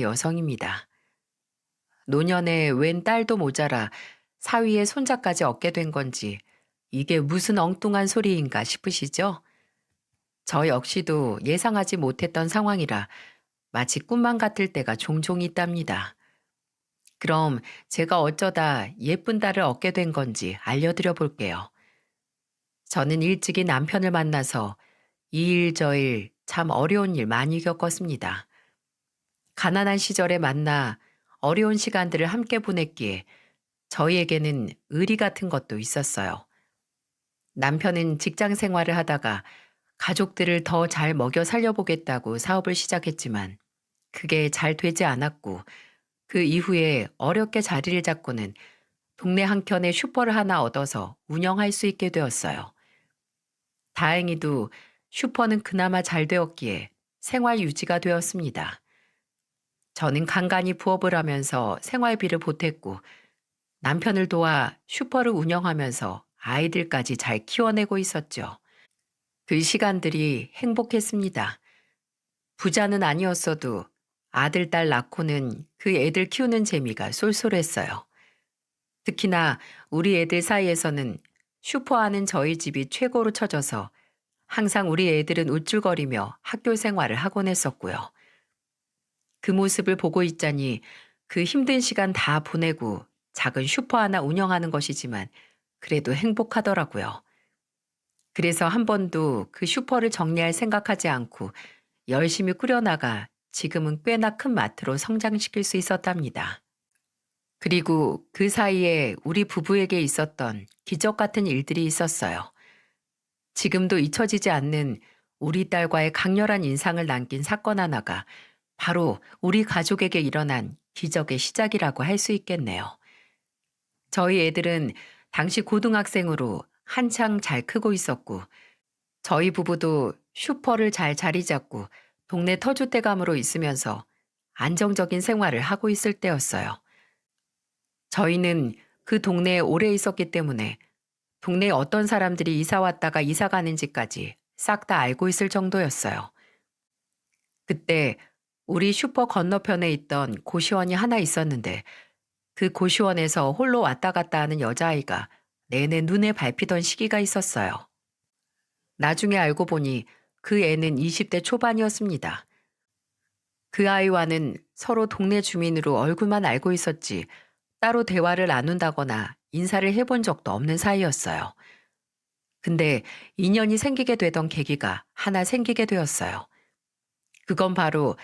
여성입니다. 노년에 웬 딸도 모자라 사위의 손자까지 얻게 된 건지 이게 무슨 엉뚱한 소리인가 싶으시죠? 저 역시도 예상하지 못했던 상황이라 마치 꿈만 같을 때가 종종 있답니다. 그럼 제가 어쩌다 예쁜 딸을 얻게 된 건지 알려드려 볼게요. 저는 일찍이 남편을 만나서 이 일 저 일 참 어려운 일 많이 겪었습니다. 가난한 시절에 만나 어려운 시간들을 함께 보냈기에 저희에게는 의리 같은 것도 있었어요. 남편은 직장 생활을 하다가 가족들을 더 잘 먹여 살려보겠다고 사업을 시작했지만 그게 잘 되지 않았고 그 이후에 어렵게 자리를 잡고는 동네 한켠에 슈퍼를 하나 얻어서 운영할 수 있게 되었어요. 다행히도 슈퍼는 그나마 잘 되었기에 생활 유지가 되었습니다. 저는 간간히 부업을 하면서 생활비를 보탰고 남편을 도와 슈퍼를 운영하면서 아이들까지 잘 키워내고 있었죠. 그 시간들이 행복했습니다. 부자는 아니었어도 아들, 딸 낳고는 그 애들 키우는 재미가 쏠쏠했어요. 특히나 우리 애들 사이에서는 슈퍼하는 저희 집이 최고로 쳐져서 항상 우리 애들은 우쭐거리며 학교 생활을 하곤 했었고요. 그 모습을 보고 있자니 그 힘든 시간 다 보내고 작은 슈퍼 하나 운영하는 것이지만 그래도 행복하더라고요. 그래서 한 번도 그 슈퍼를 정리할 생각하지 않고 열심히 꾸려나가 지금은 꽤나 큰 마트로 성장시킬 수 있었답니다. 그리고 그 사이에 우리 부부에게 있었던 기적 같은 일들이 있었어요. 지금도 잊혀지지 않는 우리 딸과의 강렬한 인상을 남긴 사건 하나가 바로 우리 가족에게 일어난 기적의 시작이라고 할 수 있겠네요. 저희 애들은 당시 고등학생으로 한창 잘 크고 있었고 저희 부부도 슈퍼를 잘 자리 잡고 동네 터줏대감으로 있으면서 안정적인 생활을 하고 있을 때였어요. 저희는 그 동네에 오래 있었기 때문에 동네에 어떤 사람들이 이사 왔다가 이사 가는지까지 싹 다 알고 있을 정도였어요. 그때 우리 슈퍼 건너편에 있던 고시원이 하나 있었는데 그 고시원에서 홀로 왔다 갔다 하는 여자아이가 내내 눈에 밟히던 시기가 있었어요. 나중에 알고 보니 그 애는 20대 초반이었습니다. 그 아이와는 서로 동네 주민으로 얼굴만 알고 있었지 따로 대화를 나눈다거나 인사를 해본 적도 없는 사이였어요. 근데 인연이 생기게 되던 계기가 하나 생기게 되었어요. 그건 바로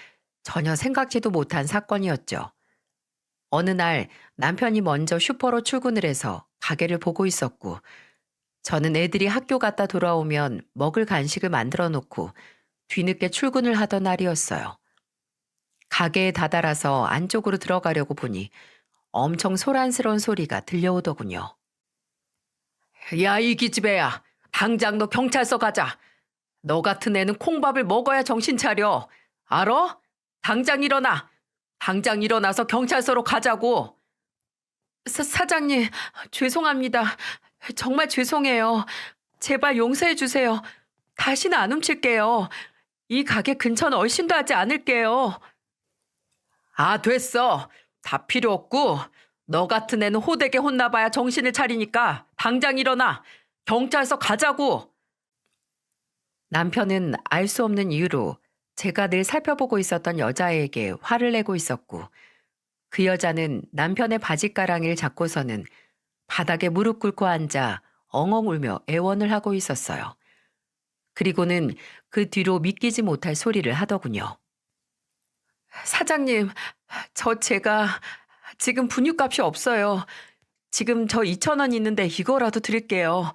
전혀 생각지도 못한 사건이었죠. 어느 날 남편이 먼저 슈퍼로 출근을 해서 가게를 보고 있었고 저는 애들이 학교 갔다 돌아오면 먹을 간식을 만들어 놓고 뒤늦게 출근을 하던 날이었어요. 가게에 다다라서 안쪽으로 들어가려고 보니 엄청 소란스러운 소리가 들려오더군요. 야, 이 기집애야. 당장 너 경찰서 가자. 너 같은 애는 콩밥을 먹어야 정신 차려. 알어? 당장 일어나. 당장 일어나서 경찰서로 가자고. 사장님, 죄송합니다. 정말 죄송해요. 제발 용서해 주세요. 다시는 안 훔칠게요. 이 가게 근처는 얼씬도 하지 않을게요. 아, 됐어. 다 필요 없고 너 같은 애는 호되게 혼나봐야 정신을 차리니까 당장 일어나. 경찰서 가자고. 남편은 알 수 없는 이유로 제가 늘 살펴보고 있었던 여자에게 화를 내고 있었고 그 여자는 남편의 바짓가랑이를 잡고서는 바닥에 무릎 꿇고 앉아 엉엉 울며 애원을 하고 있었어요. 그리고는 그 뒤로 믿기지 못할 소리를 하더군요. 사장님, 제가 지금 분유값이 없어요. 지금 저 2,000원 있는데 이거라도 드릴게요.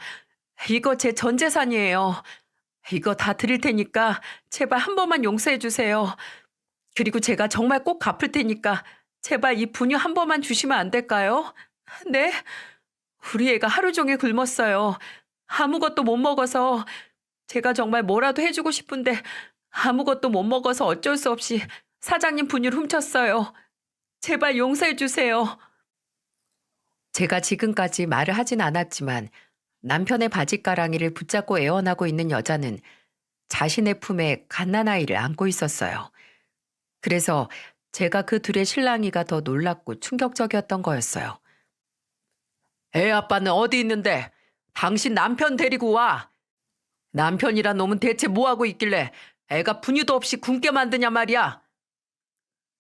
이거 제 전 재산이에요. 이거 다 드릴 테니까 제발 한 번만 용서해 주세요. 그리고 제가 정말 꼭 갚을 테니까 제발 이 분유 한 번만 주시면 안 될까요? 네? 우리 애가 하루 종일 굶었어요. 아무것도 못 먹어서 제가 정말 뭐라도 해주고 싶은데 아무것도 못 먹어서 어쩔 수 없이 사장님 분유를 훔쳤어요. 제발 용서해 주세요. 제가 지금까지 말을 하진 않았지만 남편의 바짓가랑이를 붙잡고 애원하고 있는 여자는 자신의 품에 갓난아이를 안고 있었어요. 그래서 제가 그 둘의 실랑이가 더 놀랍고 충격적이었던 거였어요. 애 아빠는 어디 있는데? 당신 남편 데리고 와. 남편이란 놈은 대체 뭐하고 있길래 애가 분유도 없이 굶게 만드냐 말이야.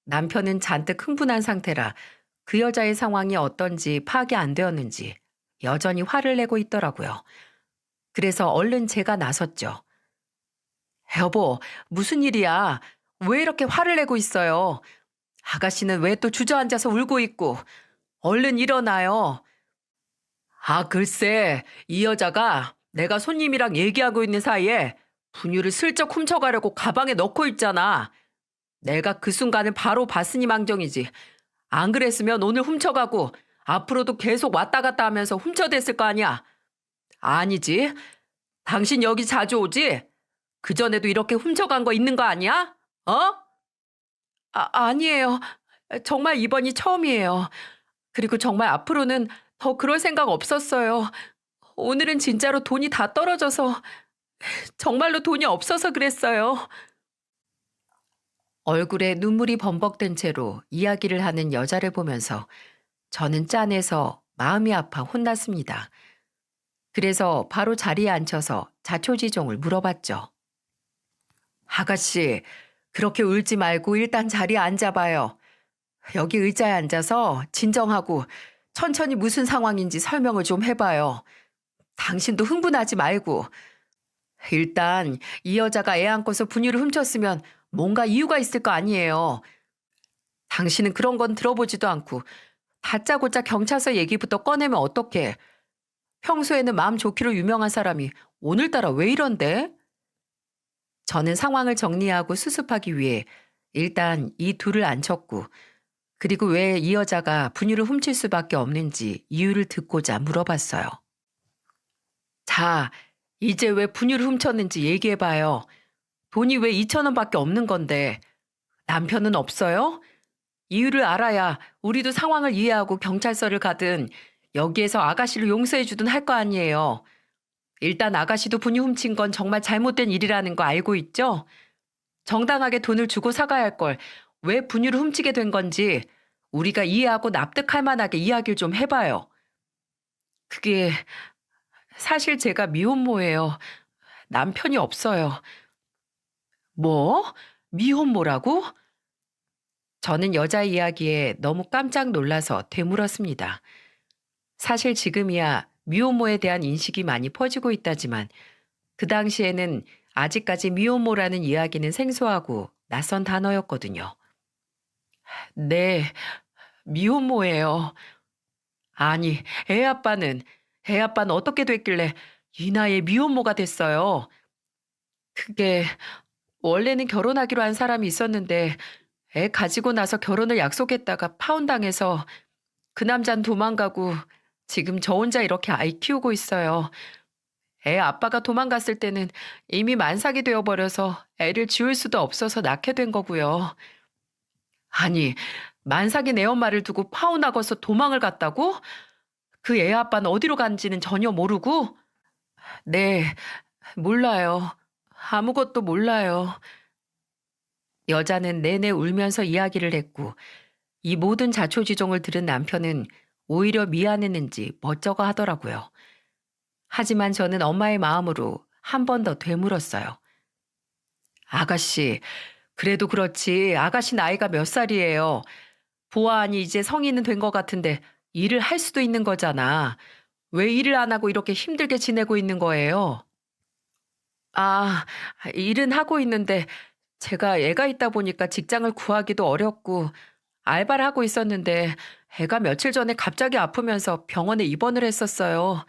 남편은 잔뜩 흥분한 상태라 그 여자의 상황이 어떤지 파악이 안 되었는지 여전히 화를 내고 있더라고요. 그래서 얼른 제가 나섰죠. 여보, 무슨 일이야? 왜 이렇게 화를 내고 있어요? 아가씨는 왜 또 주저앉아서 울고 있고? 얼른 일어나요. 아, 글쎄, 이 여자가 내가 손님이랑 얘기하고 있는 사이에 분유를 슬쩍 훔쳐가려고 가방에 넣고 있잖아. 내가 그 순간을 바로 봤으니 망정이지. 안 그랬으면 오늘 훔쳐가고 앞으로도 계속 왔다 갔다 하면서 훔쳐댔을 거 아니야. 아니지. 당신 여기 자주 오지? 그전에도 이렇게 훔쳐간 거 있는 거 아니야? 어? 아니에요. 정말 이번이 처음이에요. 그리고 정말 앞으로는 더 그럴 생각 없었어요. 오늘은 진짜로 돈이 다 떨어져서 정말로 돈이 없어서 그랬어요. 얼굴에 눈물이 범벅된 채로 이야기를 하는 여자를 보면서 저는 짠해서 마음이 아파 혼났습니다. 그래서 바로 자리에 앉혀서 자초지종을 물어봤죠. 아가씨, 그렇게 울지 말고 일단 자리에 앉아봐요. 여기 의자에 앉아서 진정하고 천천히 무슨 상황인지 설명을 좀 해봐요. 당신도 흥분하지 말고. 일단 이 여자가 애 안고서 분유를 훔쳤으면 뭔가 이유가 있을 거 아니에요. 당신은 그런 건 들어보지도 않고 다짜고짜 경찰서 얘기부터 꺼내면 어떡해. 평소에는 마음 좋기로 유명한 사람이 오늘따라 왜 이런데? 저는 상황을 정리하고 수습하기 위해 일단 이 둘을 앉혔고 그리고 왜 이 여자가 분유를 훔칠 수밖에 없는지 이유를 듣고자 물어봤어요. 자, 이제 왜 분유를 훔쳤는지 얘기해봐요. 돈이 왜 2천 원밖에 없는 건데 남편은 없어요? 이유를 알아야 우리도 상황을 이해하고 경찰서를 가든 여기에서 아가씨를 용서해주든 할 거 아니에요. 일단 아가씨도 분유 훔친 건 정말 잘못된 일이라는 거 알고 있죠? 정당하게 돈을 주고 사가야 할 걸 왜 분유를 훔치게 된 건지 우리가 이해하고 납득할 만하게 이야기를 좀 해봐요. 그게 사실 제가 미혼모예요. 남편이 없어요. 뭐? 미혼모라고? 저는 여자 이야기에 너무 깜짝 놀라서 되물었습니다. 사실 지금이야 미혼모에 대한 인식이 많이 퍼지고 있다지만 그 당시에는 아직까지 미혼모라는 이야기는 생소하고 낯선 단어였거든요. 네, 미혼모예요. 아니, 애 아빠는 어떻게 됐길래 이 나이에 미혼모가 됐어요? 그게 원래는 결혼하기로 한 사람이 있었는데 애 가지고 나서 결혼을 약속했다가 파혼당해서 그 남잔 도망가고 지금 저 혼자 이렇게 아이 키우고 있어요. 애 아빠가 도망갔을 때는 이미 만삭이 되어버려서 애를 지울 수도 없어서 낳게 된 거고요. 아니, 만삭인 애 엄마를 두고 파혼하고서 도망을 갔다고? 그 애 아빠는 어디로 간지는 전혀 모르고? 네, 몰라요. 아무것도 몰라요. 여자는 내내 울면서 이야기를 했고 이 모든 자초지종을 들은 남편은 오히려 미안했는지 멋쩍어 하더라고요. 하지만 저는 엄마의 마음으로 한 번 더 되물었어요. 아가씨, 그래도 그렇지 아가씨 나이가 몇 살이에요? 보아하니 이제 성인은 된 것 같은데 일을 할 수도 있는 거잖아. 왜 일을 안 하고 이렇게 힘들게 지내고 있는 거예요? 아, 일은 하고 있는데 제가 애가 있다 보니까 직장을 구하기도 어렵고 알바를 하고 있었는데 애가 며칠 전에 갑자기 아프면서 병원에 입원을 했었어요.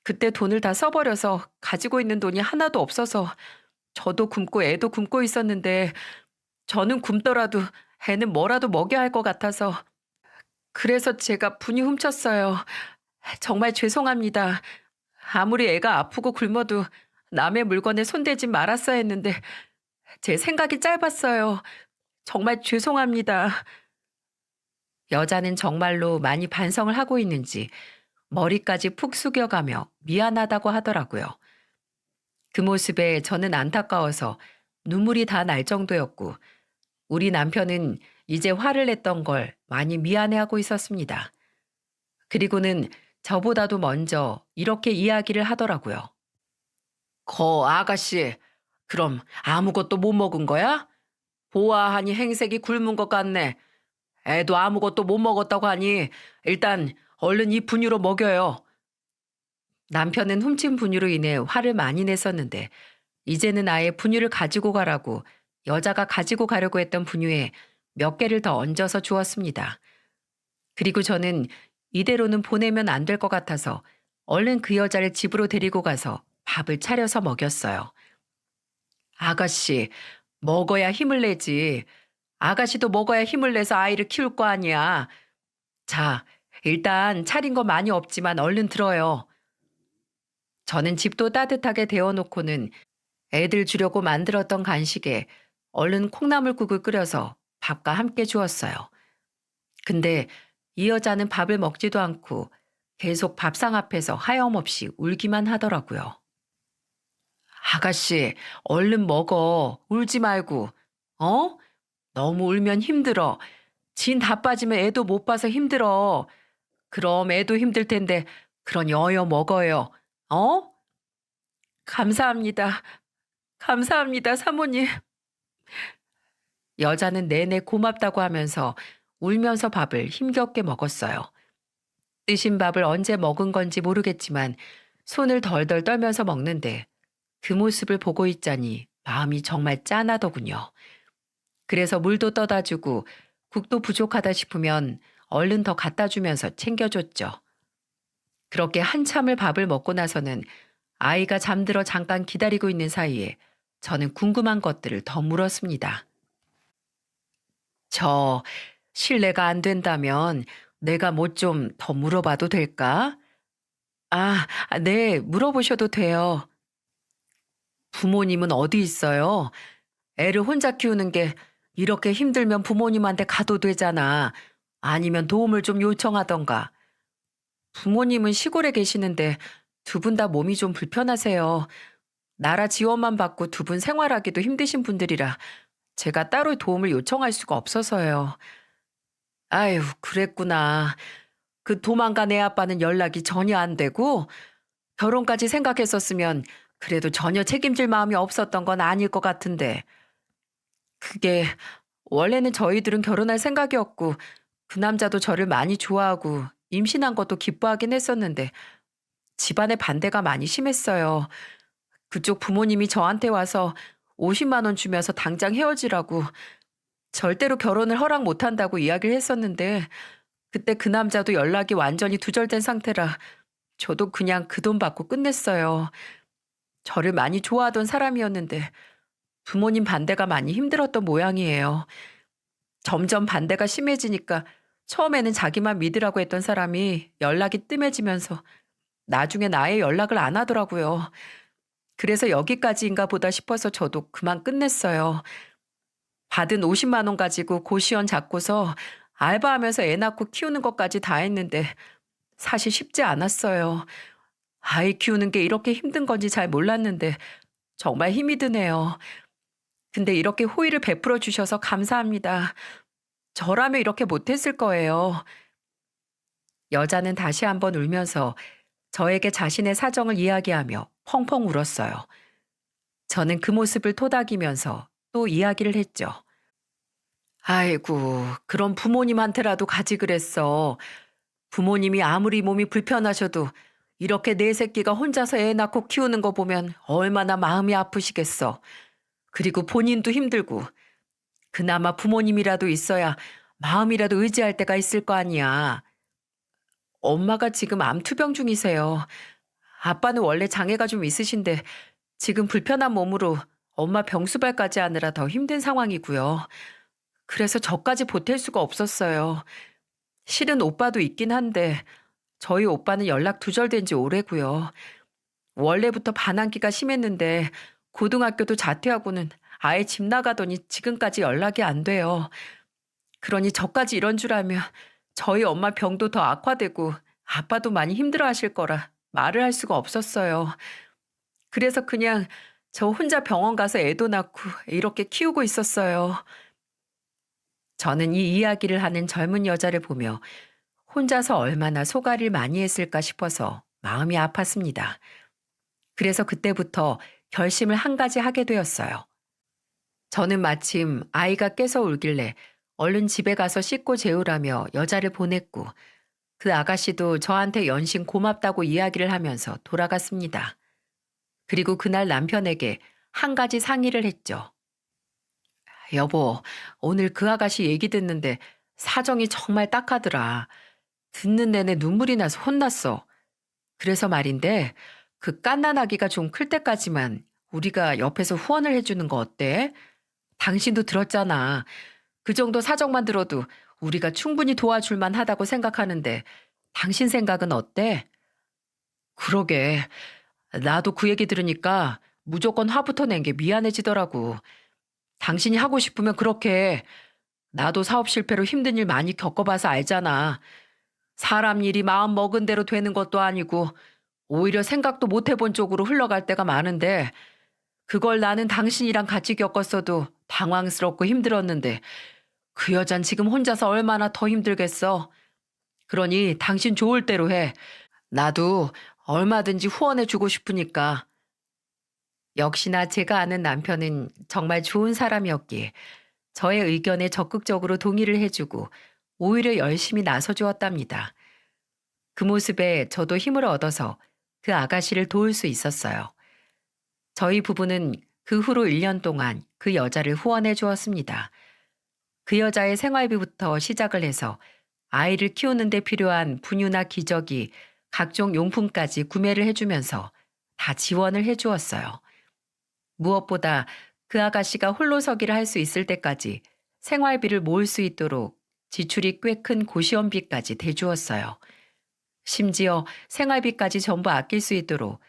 그때 돈을 다 써버려서 가지고 있는 돈이 하나도 없어서 저도 굶고 애도 굶고 있었는데 저는 굶더라도 애는 뭐라도 먹여야 할 것 같아서 그래서 제가 분이 훔쳤어요. 정말 죄송합니다. 아무리 애가 아프고 굶어도 남의 물건에 손대지 말았어야 했는데 제 생각이 짧았어요. 정말 죄송합니다. 여자는 정말로 많이 반성을 하고 있는지 머리까지 푹 숙여가며 미안하다고 하더라고요. 그 모습에 저는 안타까워서 눈물이 다 날 정도였고 우리 남편은 이제 화를 냈던 걸 많이 미안해하고 있었습니다. 그리고는 저보다도 먼저 이렇게 이야기를 하더라고요. 거 아가씨, 그럼 아무것도 못 먹은 거야? 보아하니 행색이 굶은 것 같네. 애도 아무것도 못 먹었다고 하니 일단 얼른 이 분유로 먹여요. 남편은 훔친 분유로 인해 화를 많이 냈었는데 이제는 아예 분유를 가지고 가라고 여자가 가지고 가려고 했던 분유에 몇 개를 더 얹어서 주었습니다. 그리고 저는 이대로는 보내면 안 될 것 같아서 얼른 그 여자를 집으로 데리고 가서 밥을 차려서 먹였어요. 아가씨, 먹어야 힘을 내지. 아가씨도 먹어야 힘을 내서 아이를 키울 거 아니야. 자, 일단 차린 거 많이 없지만 얼른 들어요. 저는 집도 따뜻하게 데워놓고는 애들 주려고 만들었던 간식에 얼른 콩나물국을 끓여서 밥과 함께 주었어요. 근데 이 여자는 밥을 먹지도 않고 계속 밥상 앞에서 하염없이 울기만 하더라고요. 아가씨, 얼른 먹어. 울지 말고. 어? 너무 울면 힘들어. 진 다 빠지면 애도 못 봐서 힘들어. 그럼 애도 힘들 텐데, 그러니 어여 먹어요. 어? 감사합니다. 감사합니다, 사모님. 여자는 내내 고맙다고 하면서 울면서 밥을 힘겹게 먹었어요. 뜨신 밥을 언제 먹은 건지 모르겠지만 손을 덜덜 떨면서 먹는데 그 모습을 보고 있자니 마음이 정말 짠하더군요. 그래서 물도 떠다 주고 국도 부족하다 싶으면 얼른 더 갖다 주면서 챙겨줬죠. 그렇게 한참을 밥을 먹고 나서는 아이가 잠들어 잠깐 기다리고 있는 사이에 저는 궁금한 것들을 더 물었습니다. 저 실례가 안 된다면 내가 뭐 좀 더 물어봐도 될까? 네, 물어보셔도 돼요. 부모님은 어디 있어요? 애를 혼자 키우는 게 이렇게 힘들면 부모님한테 가도 되잖아. 아니면 도움을 좀 요청하던가. 부모님은 시골에 계시는데 두 분 다 몸이 좀 불편하세요. 나라 지원만 받고 두 분 생활하기도 힘드신 분들이라 제가 따로 도움을 요청할 수가 없어서요. 아유, 그랬구나. 그 도망간 애 아빠는 연락이 전혀 안 되고 결혼까지 생각했었으면 그래도 전혀 책임질 마음이 없었던 건 아닐 것 같은데. 그게 원래는 저희들은 결혼할 생각이었고 그 남자도 저를 많이 좋아하고 임신한 것도 기뻐하긴 했었는데 집안의 반대가 많이 심했어요. 그쪽 부모님이 저한테 와서 50만 원 주면서 당장 헤어지라고 절대로 결혼을 허락 못 한다고 이야기를 했었는데 그때 그 남자도 연락이 완전히 두절된 상태라 저도 그냥 그 돈 받고 끝냈어요. 저를 많이 좋아하던 사람이었는데 부모님 반대가 많이 힘들었던 모양이에요. 점점 반대가 심해지니까 처음에는 자기만 믿으라고 했던 사람이 연락이 뜸해지면서 나중에 나의 연락을 안 하더라고요. 그래서 여기까지인가 보다 싶어서 저도 그만 끝냈어요. 받은 50만 원 가지고 고시원 잡고서 알바하면서 애 낳고 키우는 것까지 다 했는데 사실 쉽지 않았어요. 아이 키우는 게 이렇게 힘든 건지 잘 몰랐는데 정말 힘이 드네요. 근데 이렇게 호의를 베풀어 주셔서 감사합니다. 저라면 이렇게 못했을 거예요. 여자는 다시 한번 울면서 저에게 자신의 사정을 이야기하며 펑펑 울었어요. 저는 그 모습을 토닥이면서 또 이야기를 했죠. 아이고, 그럼 부모님한테라도 가지 그랬어. 부모님이 아무리 몸이 불편하셔도 이렇게 내 새끼가 혼자서 애 낳고 키우는 거 보면 얼마나 마음이 아프시겠어. 그리고 본인도 힘들고 그나마 부모님이라도 있어야 마음이라도 의지할 때가 있을 거 아니야. 엄마가 지금 암투병 중이세요. 아빠는 원래 장애가 좀 있으신데 지금 불편한 몸으로 엄마 병수발까지 하느라 더 힘든 상황이고요. 그래서 저까지 보탤 수가 없었어요. 실은 오빠도 있긴 한데 저희 오빠는 연락 두절된 지 오래고요. 원래부터 반항기가 심했는데 고등학교도 자퇴하고는 아예 집 나가더니 지금까지 연락이 안 돼요. 그러니 저까지 이런 줄 알면 저희 엄마 병도 더 악화되고 아빠도 많이 힘들어하실 거라 말을 할 수가 없었어요. 그래서 그냥 저 혼자 병원 가서 애도 낳고 이렇게 키우고 있었어요. 저는 이 이야기를 하는 젊은 여자를 보며 혼자서 얼마나 속앓이를 많이 했을까 싶어서 마음이 아팠습니다. 그래서 그때부터 결심을 한 가지 하게 되었어요. 저는 마침 아이가 깨서 울길래 얼른 집에 가서 씻고 재우라며 여자를 보냈고 그 아가씨도 저한테 연신 고맙다고 이야기를 하면서 돌아갔습니다. 그리고 그날 남편에게 한 가지 상의를 했죠. 여보, 오늘 그 아가씨 얘기 듣는데 사정이 정말 딱하더라. 듣는 내내 눈물이 나서 혼났어. 그래서 말인데 그 갓난아기가 좀 클 때까지만 우리가 옆에서 후원을 해주는 거 어때? 당신도 들었잖아. 그 정도 사정만 들어도 우리가 충분히 도와줄 만하다고 생각하는데 당신 생각은 어때? 그러게. 나도 그 얘기 들으니까 무조건 화부터 낸 게 미안해지더라고. 당신이 하고 싶으면 그렇게 해. 나도 사업 실패로 힘든 일 많이 겪어봐서 알잖아. 사람 일이 마음 먹은 대로 되는 것도 아니고 오히려 생각도 못 해본 쪽으로 흘러갈 때가 많은데 그걸 나는 당신이랑 같이 겪었어도 당황스럽고 힘들었는데 그 여잔 지금 혼자서 얼마나 더 힘들겠어. 그러니 당신 좋을 대로 해. 나도 얼마든지 후원해주고 싶으니까. 역시나 제가 아는 남편은 정말 좋은 사람이었기에 저의 의견에 적극적으로 동의를 해주고 오히려 열심히 나서주었답니다. 그 모습에 저도 힘을 얻어서 그 아가씨를 도울 수 있었어요. 저희 부부는 그 후로 1년 동안 그 여자를 후원해 주었습니다. 그 여자의 생활비부터 시작을 해서 아이를 키우는 데 필요한 분유나 기저귀, 각종 용품까지 구매를 해주면서 다 지원을 해주었어요. 무엇보다 그 아가씨가 홀로서기를 할 수 있을 때까지 생활비를 모을 수 있도록 지출이 꽤 큰 고시원비까지 대주었어요. 심지어 생활비까지 전부 아낄 수 있도록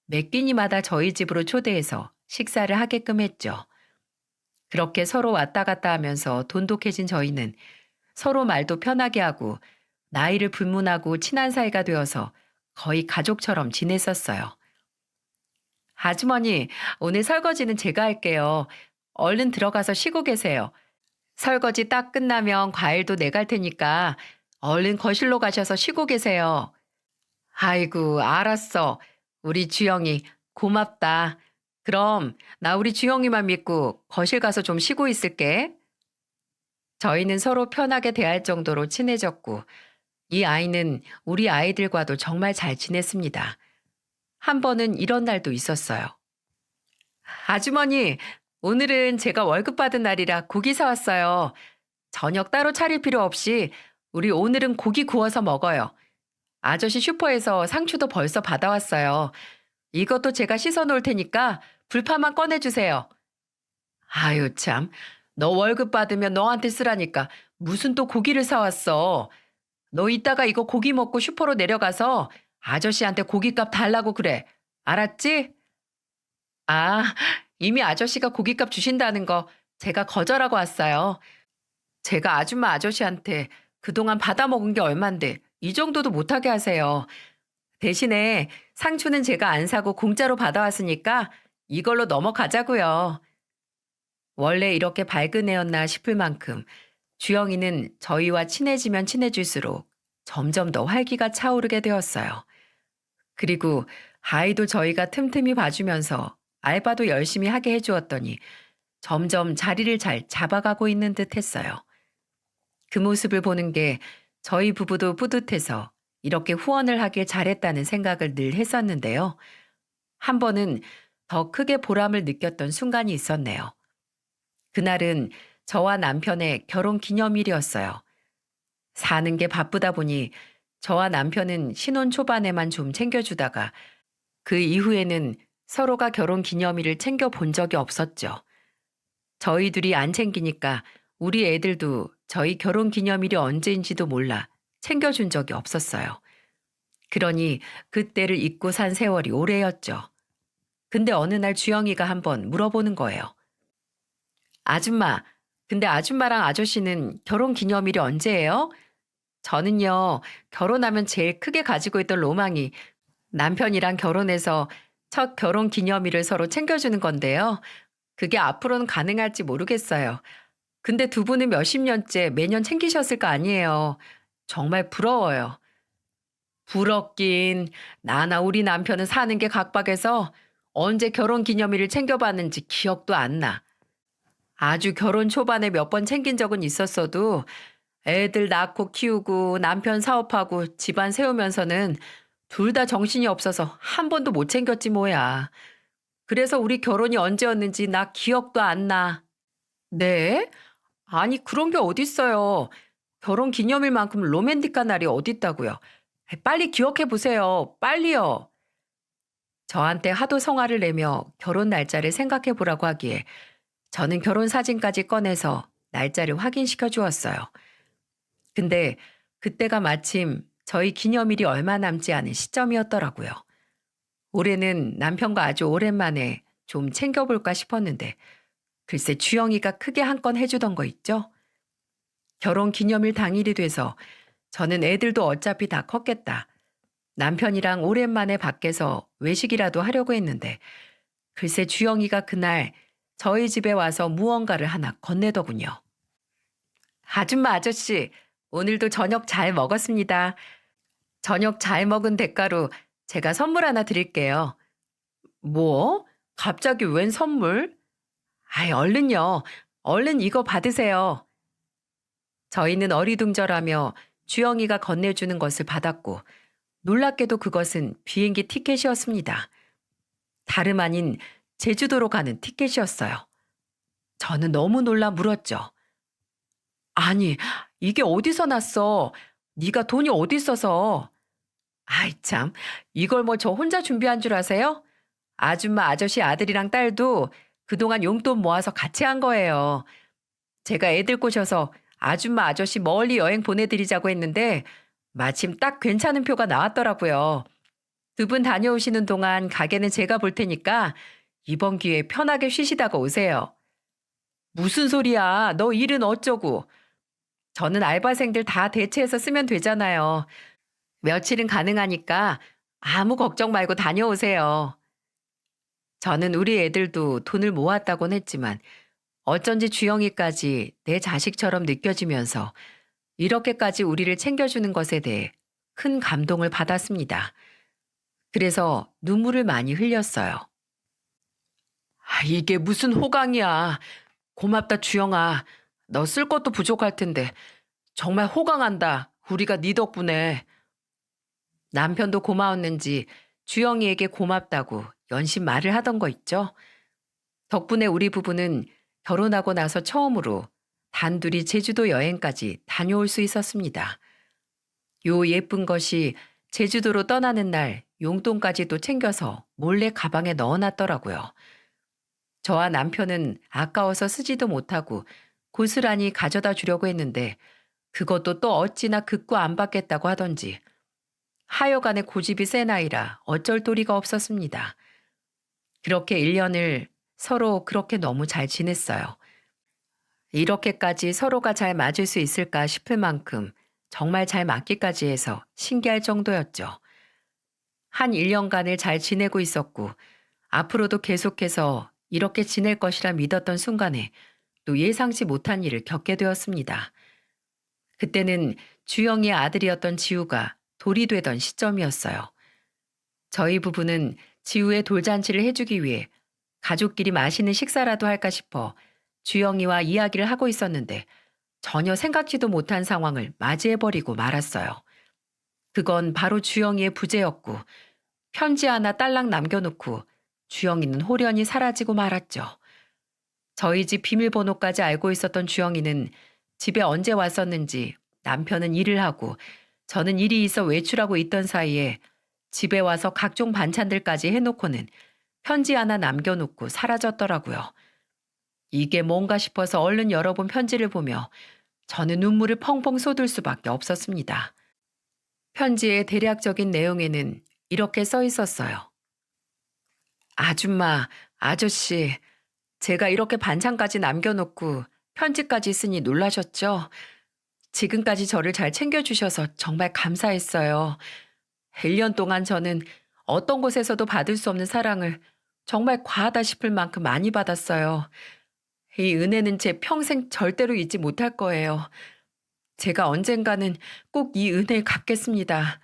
매 끼니마다 저희 집으로 초대해서 식사를 하게끔 했죠. 그렇게 서로 왔다 갔다 하면서 돈독해진 저희는 서로 말도 편하게 하고 나이를 불문하고 친한 사이가 되어서 거의 가족처럼 지냈었어요. 아주머니, 오늘 설거지는 제가 할게요. 얼른 들어가서 쉬고 계세요. 설거지 딱 끝나면 과일도 내갈 테니까 얼른 거실로 가셔서 쉬고 계세요. 아이고, 알았어. 우리 주영이 고맙다. 그럼 나 우리 주영이만 믿고 거실 가서 좀 쉬고 있을게. 저희는 서로 편하게 대할 정도로 친해졌고 이 아이는 우리 아이들과도 정말 잘 지냈습니다. 한 번은 이런 날도 있었어요. 아주머니, 오늘은 제가 월급 받은 날이라 고기 사왔어요. 저녁 따로 차릴 필요 없이 우리 오늘은 고기 구워서 먹어요. 아저씨 슈퍼에서 상추도 벌써 받아왔어요. 이것도 제가 씻어 놓을 테니까 불판만 꺼내주세요. 아유, 참. 너 월급 받으면 너한테 쓰라니까 무슨 또 고기를 사왔어. 너 이따가 이거 고기 먹고 슈퍼로 내려가서 아저씨한테 고깃값 달라고 그래. 알았지? 아, 이미 아저씨가 고깃값 주신다는 거 제가 거절하고 왔어요. 제가 아줌마 아저씨한테 그동안 받아먹은 게 얼만데 이 정도도 못하게 하세요. 대신에 상추는 제가 안 사고 공짜로 받아왔으니까 이걸로 넘어가자고요. 원래 이렇게 밝은 애였나 싶을 만큼 주영이는 저희와 친해지면 친해질수록 점점 더 활기가 차오르게 되었어요. 그리고 아이도 저희가 틈틈이 봐주면서 알바도 열심히 하게 해주었더니 점점 자리를 잘 잡아가고 있는 듯 했어요. 그 모습을 보는 게 저희 부부도 뿌듯해서 이렇게 후원을 하길 잘했다는 생각을 늘 했었는데요. 한 번은 더 크게 보람을 느꼈던 순간이 있었네요. 그날은 저와 남편의 결혼 기념일이었어요. 사는 게 바쁘다 보니 저와 남편은 신혼 초반에만 좀 챙겨주다가 그 이후에는 서로가 결혼 기념일을 챙겨본 적이 없었죠. 저희 둘이 안 챙기니까 우리 애들도 저희 결혼 기념일이 언제인지도 몰라 챙겨준 적이 없었어요. 그러니 그때를 잊고 산 세월이 오래였죠. 근데 어느 날 주영이가 한번 물어보는 거예요. 아줌마, 근데 아줌마랑 아저씨는 결혼 기념일이 언제예요? 저는요, 결혼하면 제일 크게 가지고 있던 로망이 남편이랑 결혼해서 첫 결혼 기념일을 서로 챙겨주는 건데요. 그게 앞으로는 가능할지 모르겠어요. 근데 두 분은 몇십 년째 매년 챙기셨을 거 아니에요. 정말 부러워요. 부럽긴. 나나 우리 남편은 사는 게 각박해서 언제 결혼 기념일을 챙겨봤는지 기억도 안 나. 아주 결혼 초반에 몇 번 챙긴 적은 있었어도 애들 낳고 키우고 남편 사업하고 집안 세우면서는 둘 다 정신이 없어서 한 번도 못 챙겼지 뭐야. 그래서 우리 결혼이 언제였는지 나 기억도 안 나. 네? 아니 그런 게 어딨어요. 결혼 기념일만큼 로맨틱한 날이 어딨다고요. 빨리 기억해 보세요. 빨리요. 저한테 하도 성화를 내며 결혼 날짜를 생각해 보라고 하기에 저는 결혼 사진까지 꺼내서 날짜를 확인시켜 주었어요. 근데 그때가 마침 저희 기념일이 얼마 남지 않은 시점이었더라고요. 올해는 남편과 아주 오랜만에 좀 챙겨볼까 싶었는데 글쎄 주영이가 크게 한 건 해주던 거 있죠? 결혼 기념일 당일이 돼서 저는 애들도 어차피 다 컸겠다. 남편이랑 오랜만에 밖에서 외식이라도 하려고 했는데 글쎄 주영이가 그날 저희 집에 와서 무언가를 하나 건네더군요. 아줌마 아저씨, 오늘도 저녁 잘 먹었습니다. 저녁 잘 먹은 대가로 제가 선물 하나 드릴게요. 뭐? 갑자기 웬 선물? 아이, 얼른요. 얼른 이거 받으세요. 저희는 어리둥절하며 주영이가 건네주는 것을 받았고 놀랍게도 그것은 비행기 티켓이었습니다. 다름 아닌 제주도로 가는 티켓이었어요. 저는 너무 놀라 물었죠. 아니, 이게 어디서 났어? 네가 돈이 어디 있어서? 아이 참, 이걸 뭐 저 혼자 준비한 줄 아세요? 아줌마 아저씨 아들이랑 딸도 그동안 용돈 모아서 같이 한 거예요. 제가 애들 꼬셔서 아줌마 아저씨 멀리 여행 보내드리자고 했는데 마침 딱 괜찮은 표가 나왔더라고요. 두 분 다녀오시는 동안 가게는 제가 볼 테니까 이번 기회에 편하게 쉬시다가 오세요. 무슨 소리야? 너 일은 어쩌고? 저는 알바생들 다 대체해서 쓰면 되잖아요. 며칠은 가능하니까 아무 걱정 말고 다녀오세요. 저는 우리 애들도 돈을 모았다곤 했지만 어쩐지 주영이까지 내 자식처럼 느껴지면서 이렇게까지 우리를 챙겨주는 것에 대해 큰 감동을 받았습니다. 그래서 눈물을 많이 흘렸어요. 아, 이게 무슨 호강이야. 고맙다 주영아. 너 쓸 것도 부족할 텐데 정말 호강한다. 우리가 네 덕분에. 남편도 고마웠는지 주영이에게 고맙다고 연신 말을 하던 거 있죠. 덕분에 우리 부부는 결혼하고 나서 처음으로 단둘이 제주도 여행까지 다녀올 수 있었습니다. 요 예쁜 것이 제주도로 떠나는 날 용돈까지도 챙겨서 몰래 가방에 넣어놨더라고요. 저와 남편은 아까워서 쓰지도 못하고 고스란히 가져다 주려고 했는데 그것도 또 어찌나 극구 안 받겠다고 하던지 하여간에 고집이 센 아이라 어쩔 도리가 없었습니다. 그렇게 1년을 서로 그렇게 너무 잘 지냈어요. 이렇게까지 서로가 잘 맞을 수 있을까 싶을 만큼 정말 잘 맞기까지 해서 신기할 정도였죠. 한 1년간을 잘 지내고 있었고 앞으로도 계속해서 이렇게 지낼 것이라 믿었던 순간에 또 예상치 못한 일을 겪게 되었습니다. 그때는 주영이의 아들이었던 지우가 돌이 되던 시점이었어요. 저희 부부는 지우의 돌잔치를 해주기 위해 가족끼리 맛있는 식사라도 할까 싶어 주영이와 이야기를 하고 있었는데 전혀 생각지도 못한 상황을 맞이해버리고 말았어요. 그건 바로 주영이의 부재였고 편지 하나 딸랑 남겨놓고 주영이는 홀연히 사라지고 말았죠. 저희 집 비밀번호까지 알고 있었던 주영이는 집에 언제 왔었는지 남편은 일을 하고 저는 일이 있어 외출하고 있던 사이에 집에 와서 각종 반찬들까지 해놓고는 편지 하나 남겨놓고 사라졌더라고요. 이게 뭔가 싶어서 얼른 열어본 편지를 보며 저는 눈물을 펑펑 쏟을 수밖에 없었습니다. 편지의 대략적인 내용에는 이렇게 써 있었어요. 아줌마, 아저씨, 제가 이렇게 반찬까지 남겨놓고 편지까지 쓰니 놀라셨죠? 지금까지 저를 잘 챙겨주셔서 정말 감사했어요. 1년 동안 저는 어떤 곳에서도 받을 수 없는 사랑을 정말 과하다 싶을 만큼 많이 받았어요. 이 은혜는 제 평생 절대로 잊지 못할 거예요. 제가 언젠가는 꼭 이 은혜 갚겠습니다.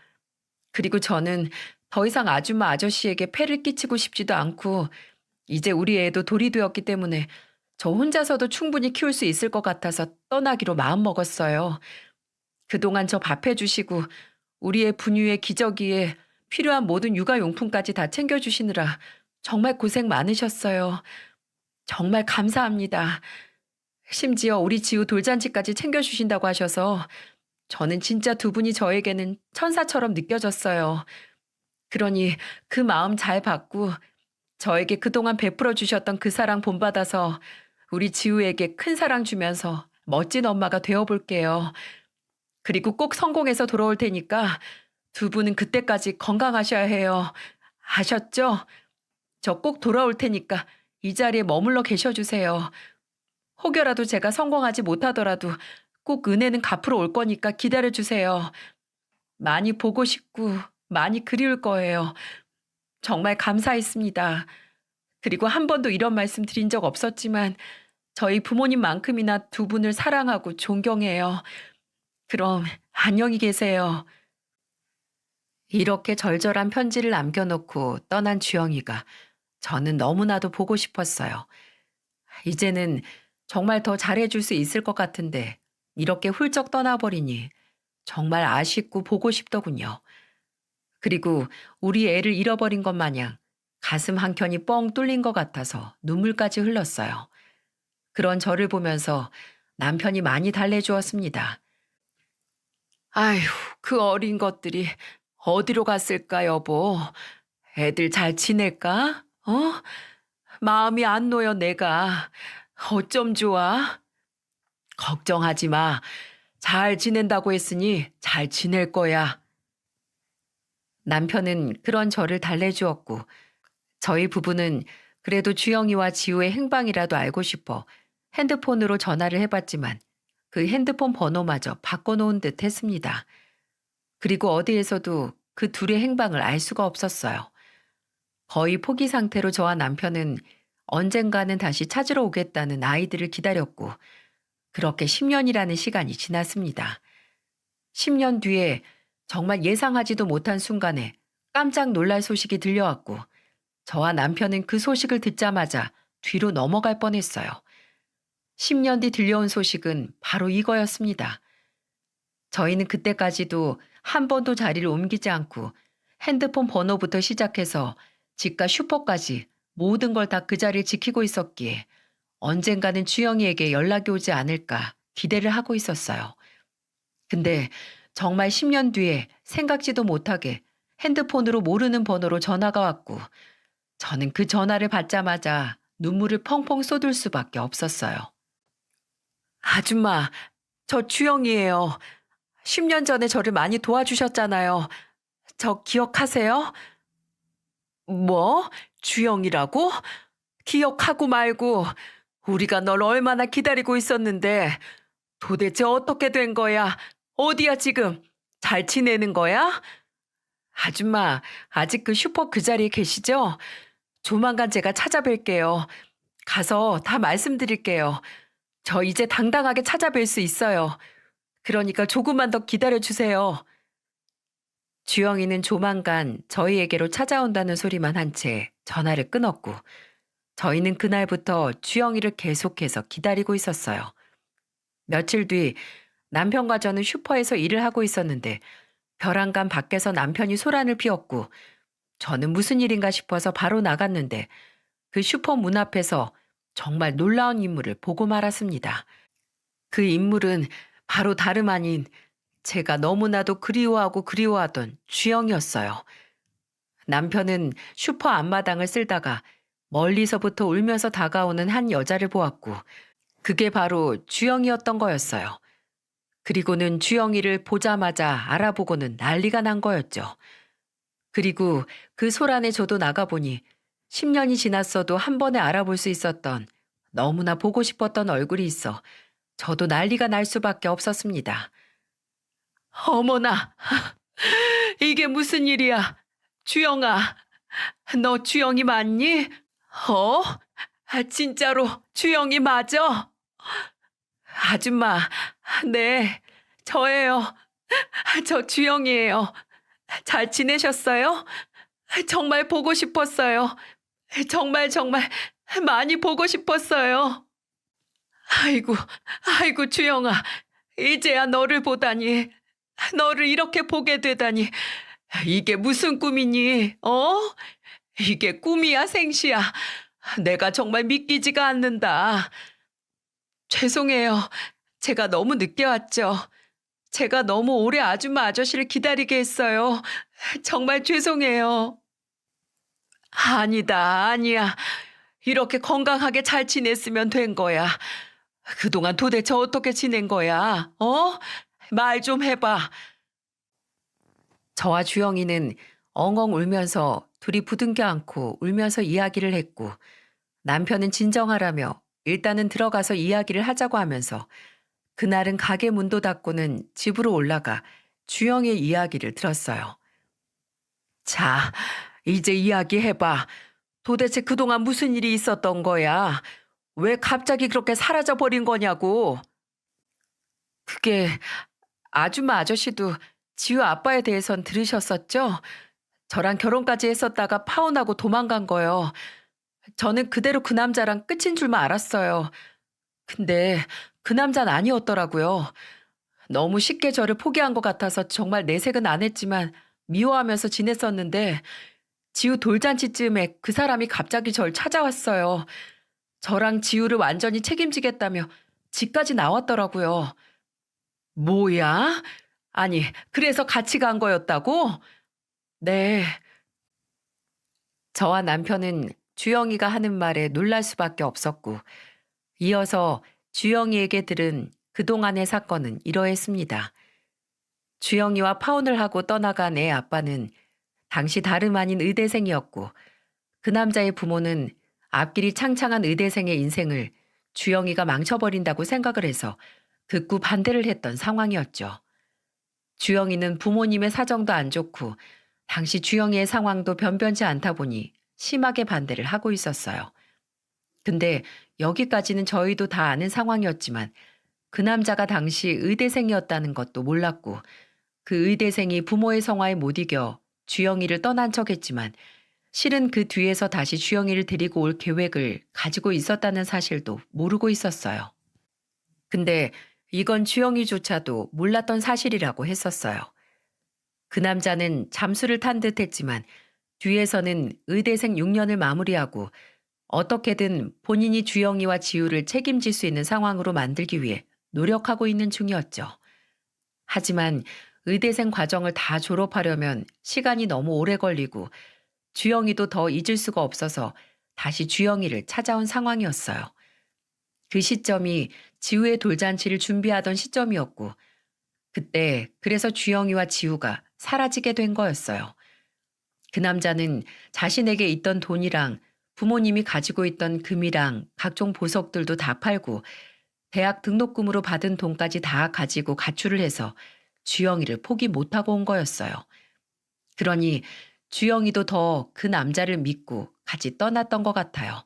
그리고 저는 더 이상 아줌마 아저씨에게 폐를 끼치고 싶지도 않고 이제 우리 애도 돌이 되었기 때문에 저 혼자서도 충분히 키울 수 있을 것 같아서 떠나기로 마음먹었어요. 그동안 저 밥해 주시고 우리 애 분유에 기저귀에 필요한 모든 육아용품까지 다 챙겨주시느라 정말 고생 많으셨어요. 정말 감사합니다. 심지어 우리 지우 돌잔치까지 챙겨주신다고 하셔서 저는 진짜 두 분이 저에게는 천사처럼 느껴졌어요. 그러니 그 마음 잘 받고 저에게 그동안 베풀어 주셨던 그 사랑 본받아서 우리 지우에게 큰 사랑 주면서 멋진 엄마가 되어 볼게요. 그리고 꼭 성공해서 돌아올 테니까 두 분은 그때까지 건강하셔야 해요. 아셨죠? 저 꼭 돌아올 테니까 이 자리에 머물러 계셔 주세요. 혹여라도 제가 성공하지 못하더라도 꼭 은혜는 갚으러 올 거니까 기다려 주세요. 많이 보고 싶고 많이 그리울 거예요. 정말 감사했습니다. 그리고 한 번도 이런 말씀 드린 적 없었지만 저희 부모님만큼이나 두 분을 사랑하고 존경해요. 그럼 안녕히 계세요. 이렇게 절절한 편지를 남겨놓고 떠난 주영이가 저는 너무나도 보고 싶었어요. 이제는 정말 더 잘해줄 수 있을 것 같은데 이렇게 훌쩍 떠나버리니 정말 아쉽고 보고 싶더군요. 그리고 우리 애를 잃어버린 것 마냥 가슴 한켠이 뻥 뚫린 것 같아서 눈물까지 흘렀어요. 그런 저를 보면서 남편이 많이 달래주었습니다. 아휴, 그 어린 것들이 어디로 갔을까, 여보? 애들 잘 지낼까? 어? 마음이 안 놓여, 내가. 어쩜 좋아? 걱정하지 마. 잘 지낸다고 했으니 잘 지낼 거야. 남편은 그런 저를 달래주었고, 저희 부부는 그래도 주영이와 지우의 행방이라도 알고 싶어 핸드폰으로 전화를 해봤지만 그 핸드폰 번호마저 바꿔놓은 듯 했습니다. 그리고 어디에서도 그 둘의 행방을 알 수가 없었어요. 거의 포기 상태로 저와 남편은 언젠가는 다시 찾으러 오겠다는 아이들을 기다렸고, 그렇게 10년이라는 시간이 지났습니다. 10년 뒤에 정말 예상하지도 못한 순간에 깜짝 놀랄 소식이 들려왔고, 저와 남편은 그 소식을 듣자마자 뒤로 넘어갈 뻔했어요. 10년 뒤 들려온 소식은 바로 이거였습니다. 저희는 그때까지도 한 번도 자리를 옮기지 않고 핸드폰 번호부터 시작해서 집과 슈퍼까지 모든 걸 다 그 자리에 지키고 있었기에 언젠가는 주영이에게 연락이 오지 않을까 기대를 하고 있었어요. 근데 정말 10년 뒤에 생각지도 못하게 핸드폰으로 모르는 번호로 전화가 왔고, 저는 그 전화를 받자마자 눈물을 펑펑 쏟을 수밖에 없었어요. 아줌마, 저 주영이에요. 10년 전에 저를 많이 도와주셨잖아요. 저 기억하세요? 뭐? 주영이라고? 기억하고 말고 우리가 널 얼마나 기다리고 있었는데 도대체 어떻게 된 거야? 어디야 지금? 잘 지내는 거야? 아줌마, 아직 그 슈퍼 그 자리에 계시죠? 조만간 제가 찾아뵐게요. 가서 다 말씀드릴게요. 저 이제 당당하게 찾아뵐 수 있어요. 그러니까 조금만 더 기다려 주세요. 주영이는 조만간 저희에게로 찾아온다는 소리만 한 채 전화를 끊었고, 저희는 그날부터 주영이를 계속해서 기다리고 있었어요. 며칠 뒤 남편과 저는 슈퍼에서 일을 하고 있었는데 벼랑간 밖에서 남편이 소란을 피웠고, 저는 무슨 일인가 싶어서 바로 나갔는데 그 슈퍼 문 앞에서 정말 놀라운 인물을 보고 말았습니다. 그 인물은 바로 다름 아닌 제가 너무나도 그리워하고 그리워하던 주영이었어요. 남편은 슈퍼 앞마당을 쓸다가 멀리서부터 울면서 다가오는 한 여자를 보았고, 그게 바로 주영이었던 거였어요. 그리고는 주영이를 보자마자 알아보고는 난리가 난 거였죠. 그리고 그 소란에 저도 나가보니 10년이 지났어도 한 번에 알아볼 수 있었던 너무나 보고 싶었던 얼굴이 있어 저도 난리가 날 수밖에 없었습니다. 어머나, 이게 무슨 일이야? 주영아, 너 주영이 맞니? 어? 진짜로 주영이 맞아? 아줌마, 네, 저예요. 저 주영이에요. 잘 지내셨어요? 정말 보고 싶었어요. 정말 많이 보고 싶었어요. 아이고, 아이고, 주영아. 이제야 너를 보다니. 너를 이렇게 보게 되다니. 이게 무슨 꿈이니? 어? 이게 꿈이야, 생시야. 내가 정말 믿기지가 않는다. 죄송해요. 제가 너무 늦게 왔죠. 제가 너무 오래 아줌마 아저씨를 기다리게 했어요. 정말 죄송해요. 아니다, 아니야. 이렇게 건강하게 잘 지냈으면 된 거야. 그동안 도대체 어떻게 지낸 거야? 어? 말 좀 해봐. 저와 주영이는 엉엉 울면서 둘이 부둥켜 안고 울면서 이야기를 했고 남편은 진정하라며 일단은 들어가서 이야기를 하자고 하면서 그날은 가게 문도 닫고는 집으로 올라가 주영의 이야기를 들었어요. 자, 이제 이야기해봐. 도대체 그동안 무슨 일이 있었던 거야? 왜 갑자기 그렇게 사라져 버린 거냐고. 그게 아줌마 아저씨도 지우 아빠에 대해선 들으셨었죠? 저랑 결혼까지 했었다가 파혼하고 도망간 거요. 저는 그대로 그 남자랑 끝인 줄만 알았어요. 근데 그 남자는 아니었더라고요. 너무 쉽게 저를 포기한 것 같아서 정말 내색은 안 했지만 미워하면서 지냈었는데 지우 돌잔치쯤에 그 사람이 갑자기 절 찾아왔어요. 저랑 지우를 완전히 책임지겠다며 집까지 나왔더라고요. 뭐야? 아니, 그래서 같이 간 거였다고? 네. 저와 남편은 주영이가 하는 말에 놀랄 수밖에 없었고, 이어서 주영이에게 들은 그동안의 사건은 이러했습니다. 주영이와 파혼을 하고 떠나간 애 아빠는 당시 다름 아닌 의대생이었고, 그 남자의 부모는 앞길이 창창한 의대생의 인생을 주영이가 망쳐버린다고 생각을 해서 극구 반대를 했던 상황이었죠. 주영이는 부모님의 사정도 안 좋고 당시 주영이의 상황도 변변치 않다 보니 심하게 반대를 하고 있었어요. 근데 여기까지는 저희도 다 아는 상황이었지만 그 남자가 당시 의대생이었다는 것도 몰랐고 그 의대생이 부모의 성화에 못 이겨 주영이를 떠난 척했지만 실은 그 뒤에서 다시 주영이를 데리고 올 계획을 가지고 있었다는 사실도 모르고 있었어요. 근데 이건 주영이조차도 몰랐던 사실이라고 했었어요. 그 남자는 잠수를 탄 듯 했지만 뒤에서는 의대생 6년을 마무리하고 어떻게든 본인이 주영이와 지우를 책임질 수 있는 상황으로 만들기 위해 노력하고 있는 중이었죠. 하지만 의대생 과정을 다 졸업하려면 시간이 너무 오래 걸리고 주영이도 더 잊을 수가 없어서 다시 주영이를 찾아온 상황이었어요. 그 시점이 지우의 돌잔치를 준비하던 시점이었고 그때 그래서 주영이와 지우가 사라지게 된 거였어요. 그 남자는 자신에게 있던 돈이랑 부모님이 가지고 있던 금이랑 각종 보석들도 다 팔고 대학 등록금으로 받은 돈까지 다 가지고 가출을 해서 주영이를 포기 못하고 온 거였어요. 그러니 주영이도 더 그 남자를 믿고 같이 떠났던 것 같아요.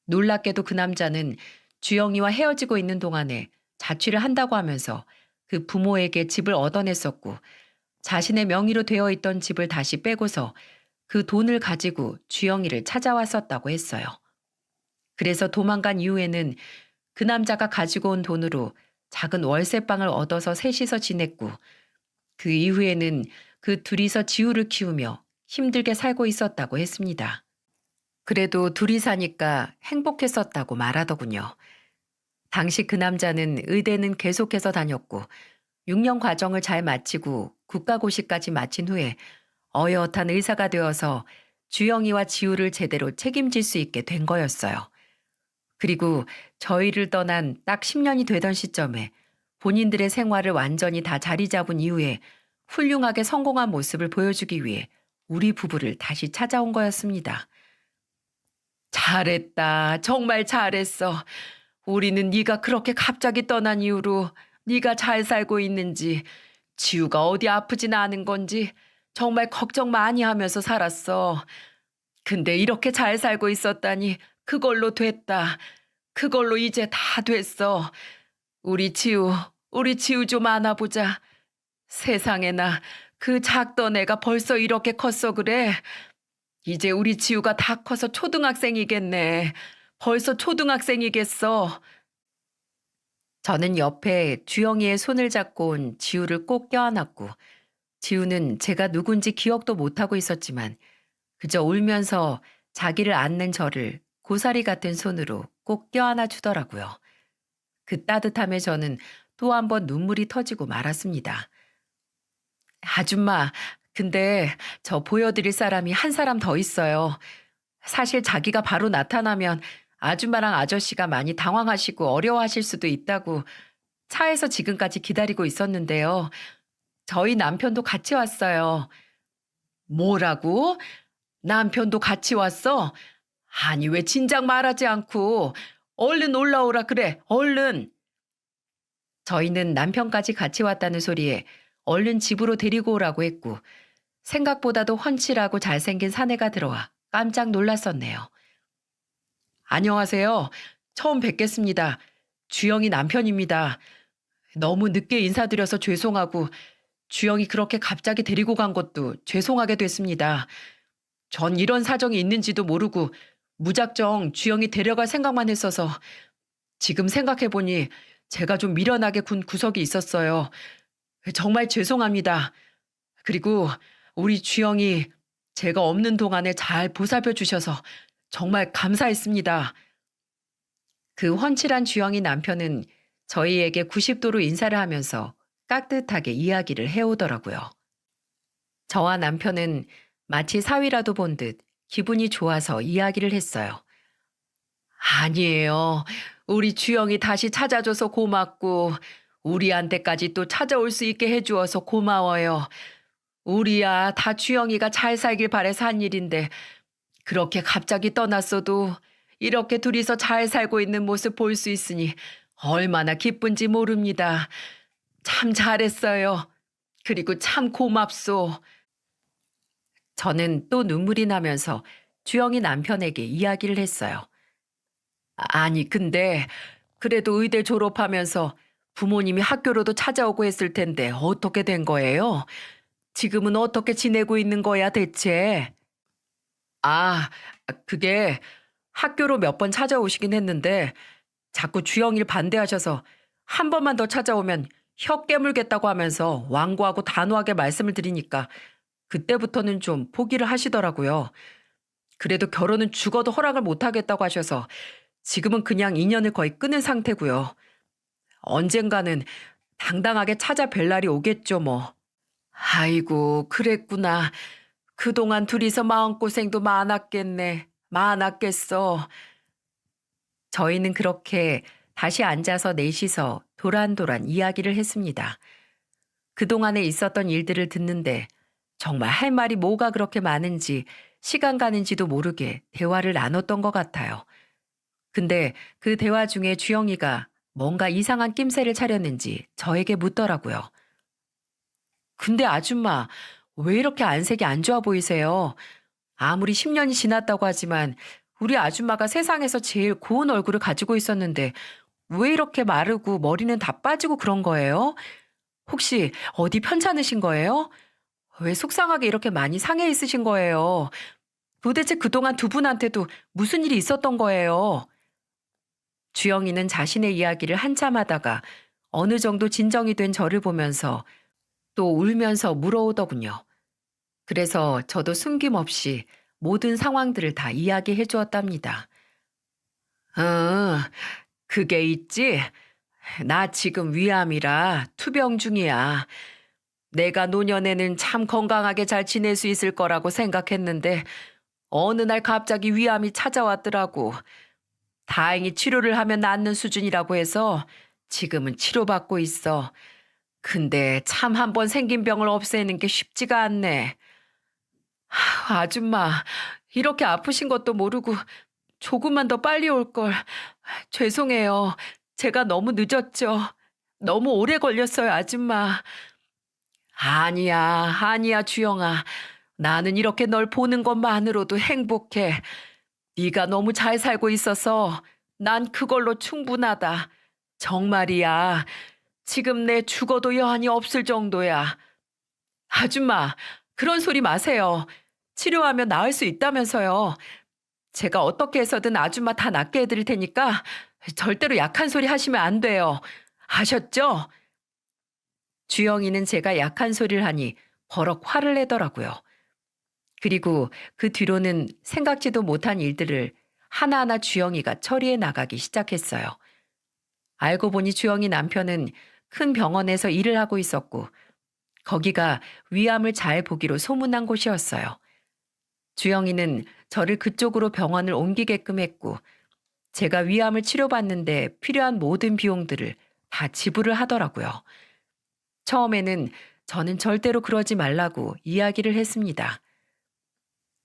놀랍게도 그 남자는 주영이와 헤어지고 있는 동안에 자취를 한다고 하면서 그 부모에게 집을 얻어냈었고 자신의 명의로 되어 있던 집을 다시 빼고서 그 돈을 가지고 주영이를 찾아왔었다고 했어요. 그래서 도망간 이후에는 그 남자가 가지고 온 돈으로 작은 월세방을 얻어서 셋이서 지냈고 그 이후에는 그 둘이서 지우를 키우며 힘들게 살고 있었다고 했습니다. 그래도 둘이 사니까 행복했었다고 말하더군요. 당시 그 남자는 의대는 계속해서 다녔고 6년 과정을 잘 마치고 국가고시까지 마친 후에 어엿한 의사가 되어서 주영이와 지우를 제대로 책임질 수 있게 된 거였어요. 그리고 저희를 떠난 딱 10년이 되던 시점에 본인들의 생활을 완전히 다 자리 잡은 이후에 훌륭하게 성공한 모습을 보여주기 위해 우리 부부를 다시 찾아온 거였습니다. 잘했다. 정말 잘했어. 우리는 네가 그렇게 갑자기 떠난 이후로 네가 잘 살고 있는지 지우가 어디 아프진 않은 건지 정말 걱정 많이 하면서 살았어. 근데 이렇게 잘 살고 있었다니 그걸로 됐다. 그걸로 이제 다 됐어. 우리 지우, 우리 지우 좀 안아보자. 세상에나, 그 작던 애가 벌써 이렇게 컸어 그래. 이제 우리 지우가 다 커서 초등학생이겠네. 벌써 초등학생이겠어. 저는 옆에 주영이의 손을 잡고 온 지우를 꼭 껴안았고, 지우는 제가 누군지 기억도 못하고 있었지만 그저 울면서 자기를 안는 저를 고사리 같은 손으로 꼭 껴안아 주더라고요. 그 따뜻함에 저는 또 한 번 눈물이 터지고 말았습니다. 아줌마, 근데 저 보여드릴 사람이 한 사람 더 있어요. 사실 자기가 바로 나타나면 아줌마랑 아저씨가 많이 당황하시고 어려워하실 수도 있다고 차에서 지금까지 기다리고 있었는데요. 저희 남편도 같이 왔어요. 뭐라고? 남편도 같이 왔어? 아니, 왜 진작 말하지 않고 얼른 올라오라 그래, 얼른. 저희는 남편까지 같이 왔다는 소리에 얼른 집으로 데리고 오라고 했고, 생각보다도 훤칠하고 잘생긴 사내가 들어와 깜짝 놀랐었네요. 안녕하세요. 처음 뵙겠습니다. 주영이 남편입니다. 너무 늦게 인사드려서 죄송하고, 주영이 그렇게 갑자기 데리고 간 것도 죄송하게 됐습니다. 전 이런 사정이 있는지도 모르고 무작정 주영이 데려갈 생각만 했어서 지금 생각해보니 제가 좀 미련하게 군 구석이 있었어요. 정말 죄송합니다. 그리고 우리 주영이 제가 없는 동안에 잘 보살펴 주셔서 정말 감사했습니다. 그 훤칠한 주영이 남편은 저희에게 90도로 인사를 하면서 깍듯하게 이야기를 해오더라고요. 저와 남편은 마치 사위라도 본 듯 기분이 좋아서 이야기를 했어요. 아니에요. 우리 주영이 다시 찾아줘서 고맙고 우리한테까지 또 찾아올 수 있게 해주어서 고마워요. 우리야 다 주영이가 잘 살길 바래서 한 일인데 그렇게 갑자기 떠났어도 이렇게 둘이서 잘 살고 있는 모습 볼 수 있으니 얼마나 기쁜지 모릅니다. 참 잘했어요. 그리고 참 고맙소. 저는 또 눈물이 나면서 주영이 남편에게 이야기를 했어요. 아니, 근데 그래도 의대 졸업하면서 부모님이 학교로도 찾아오고 했을 텐데 어떻게 된 거예요? 지금은 어떻게 지내고 있는 거야, 대체? 아, 그게 학교로 몇 번 찾아오시긴 했는데 자꾸 주영이를 반대하셔서 한 번만 더 찾아오면 혀 깨물겠다고 하면서 완고하고 단호하게 말씀을 드리니까 그때부터는 좀 포기를 하시더라고요. 그래도 결혼은 죽어도 허락을 못 하겠다고 하셔서 지금은 그냥 인연을 거의 끊은 상태고요. 언젠가는 당당하게 찾아뵐 날이 오겠죠, 뭐. 아이고, 그랬구나. 그동안 둘이서 마음고생도 많았겠네. 많았겠어. 저희는 그렇게 다시 앉아서 넷이서 도란도란 이야기를 했습니다. 그동안에 있었던 일들을 듣는데 정말 할 말이 뭐가 그렇게 많은지 시간 가는지도 모르게 대화를 나눴던 것 같아요. 근데 그 대화 중에 주영이가 뭔가 이상한 낌새를 차렸는지 저에게 묻더라고요. 근데 아줌마, 왜 이렇게 안색이 안 좋아 보이세요? 아무리 10년이 지났다고 하지만 우리 아줌마가 세상에서 제일 고운 얼굴을 가지고 있었는데 왜 이렇게 마르고 머리는 다 빠지고 그런 거예요? 혹시 어디 편찮으신 거예요? 왜 속상하게 이렇게 많이 상해 있으신 거예요? 도대체 그동안 두 분한테도 무슨 일이 있었던 거예요? 주영이는 자신의 이야기를 한참 하다가 어느 정도 진정이 된 저를 보면서 또 울면서 물어오더군요. 그래서 저도 숨김없이 모든 상황들을 다 이야기해 주었답니다. 그게 있지? 나 지금 위암이라 투병 중이야. 내가 노년에는 참 건강하게 잘 지낼 수 있을 거라고 생각했는데 어느 날 갑자기 위암이 찾아왔더라고. 다행히 치료를 하면 낫는 수준이라고 해서 지금은 치료받고 있어. 근데 참 한번 생긴 병을 없애는 게 쉽지가 않네. 아줌마, 이렇게 아프신 것도 모르고 조금만 더 빨리 올 걸. 죄송해요. 제가 너무 늦었죠. 너무 오래 걸렸어요, 아줌마. 아니야, 아니야, 주영아. 나는 이렇게 널 보는 것만으로도 행복해. 네가 너무 잘 살고 있어서 난 그걸로 충분하다. 정말이야. 지금 내 죽어도 여한이 없을 정도야. 아줌마, 그런 소리 마세요. 치료하면 나을 수 있다면서요. 제가 어떻게 해서든 아줌마 다 낫게 해드릴 테니까 절대로 약한 소리 하시면 안 돼요. 아셨죠? 주영이는 제가 약한 소리를 하니 버럭 화를 내더라고요. 그리고 그 뒤로는 생각지도 못한 일들을 하나하나 주영이가 처리해 나가기 시작했어요. 알고 보니 주영이 남편은 큰 병원에서 일을 하고 있었고 거기가 위암을 잘 보기로 소문난 곳이었어요. 주영이는 저를 그쪽으로 병원을 옮기게끔 했고 제가 위암을 치료받는데 필요한 모든 비용들을 다 지불을 하더라고요. 처음에는 저는 절대로 그러지 말라고 이야기를 했습니다.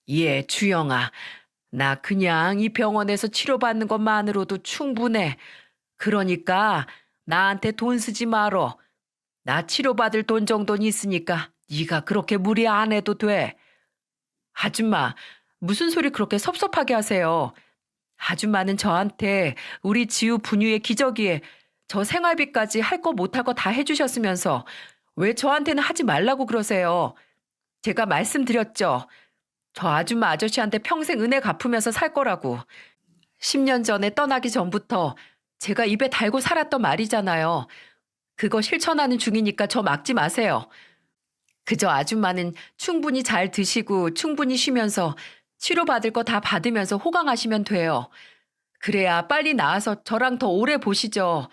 예, 주영아. 나 그냥 이 병원에서 치료받는 것만으로도 충분해. 그러니까 나한테 돈 쓰지 말어. 나 치료받을 돈 정도는 있으니까 네가 그렇게 무리 안 해도 돼. 아줌마, 무슨 소리 그렇게 섭섭하게 하세요. 아줌마는 저한테 우리 지우 분유의 기저귀에 저 생활비까지 할 거 못할 거 다 해주셨으면서 왜 저한테는 하지 말라고 그러세요. 제가 말씀드렸죠. 저 아줌마 아저씨한테 평생 은혜 갚으면서 살 거라고. 10년 전에 떠나기 전부터 제가 입에 달고 살았던 말이잖아요. 그거 실천하는 중이니까 저 막지 마세요. 그저 아줌마는 충분히 잘 드시고 충분히 쉬면서 치료받을 거 다 받으면서 호강하시면 돼요. 그래야 빨리 나아서 저랑 더 오래 보시죠.